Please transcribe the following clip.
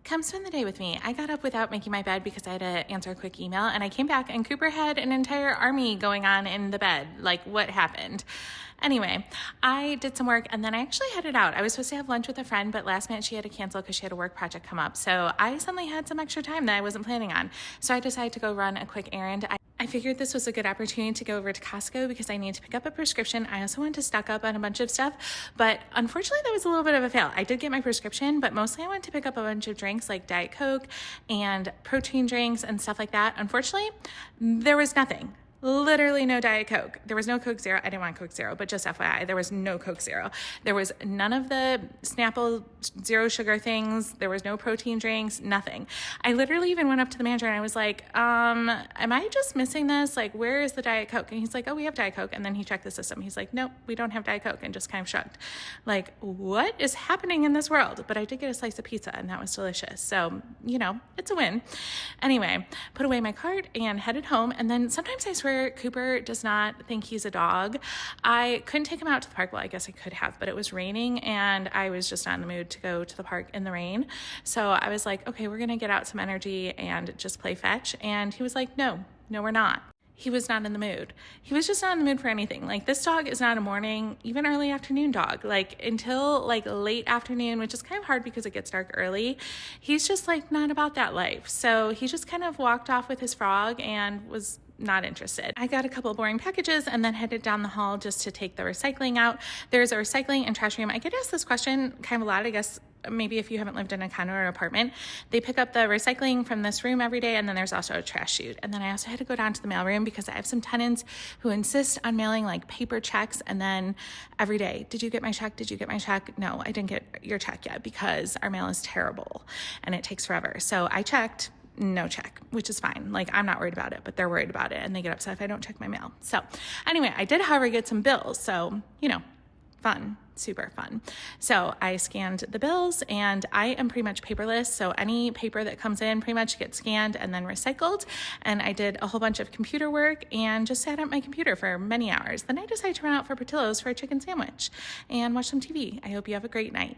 Come spend the day with me. I got up without making my bed because I had to answer a quick email, and I came back and Cooper had an entire army going on in the bed. Like, what happened? Anyway, I did some work and then I actually headed out. I was supposed to have lunch with a friend, but last minute she had to cancel because she had a work project come up. So I suddenly had some extra time that I wasn't planning on. So I decided to go run a quick errand. I figured this was a good opportunity to go over to Costco because I need to pick up a prescription. I also wanted to stock up on a bunch of stuff, but unfortunately that was a little bit of a fail. I did get my prescription, but mostly I wanted to pick up a bunch of drinks like Diet Coke and protein drinks and stuff like that. Unfortunately, there was nothing. Literally no Diet Coke. There was no Coke Zero. I didn't want Coke Zero, but just FYI, there was no Coke Zero. There was none of the Snapple zero sugar things. There was no protein drinks, nothing. I literally even went up to the manager and I was like, am I just missing this? Like, where is the Diet Coke? And he's like, oh, we have Diet Coke. And then he checked the system. He's like, nope, we don't have Diet Coke, and just kind of shrugged. Like, what is happening in this world? But I did get a slice of pizza and that was delicious. So, it's a win. Anyway, put away my cart and headed home. And then sometimes I swear Cooper does not think he's a dog. I couldn't take him out to the park. Well, I guess I could have, but it was raining and I was just not in the mood to go to the park in the rain. So I was like, okay, we're going to get out some energy and just play fetch. And he was like, no, we're not. He was not in the mood. He was just not in the mood for anything. Like, this dog is not a morning, even early afternoon dog. Like, until like late afternoon, which is kind of hard because it gets dark early, he's just like not about that life. So he just kind of walked off with his frog and was not interested. I got a couple of boring packages and then headed down the hall just to take the recycling out. There's a recycling and trash room. I get asked this question kind of a lot, I guess. Maybe if you haven't lived in a condo or an apartment, they pick up the recycling from this room every day, and then there's also a trash chute. And then I also had to go down to the mailroom because I have some tenants who insist on mailing like paper checks, and then every day, did you get my check? Did you get my check? No, I didn't get your check yet because our mail is terrible and it takes forever. So I checked. No check, which is fine. Like, I'm not worried about it, but they're worried about it and they get upset if I don't check my mail. So anyway, I did, however, get some bills. So, fun, super fun. So I scanned the bills and I am pretty much paperless. So any paper that comes in pretty much gets scanned and then recycled. And I did a whole bunch of computer work and just sat at my computer for many hours. Then I decided to run out for Portillo's for a chicken sandwich and watch some TV. I hope you have a great night.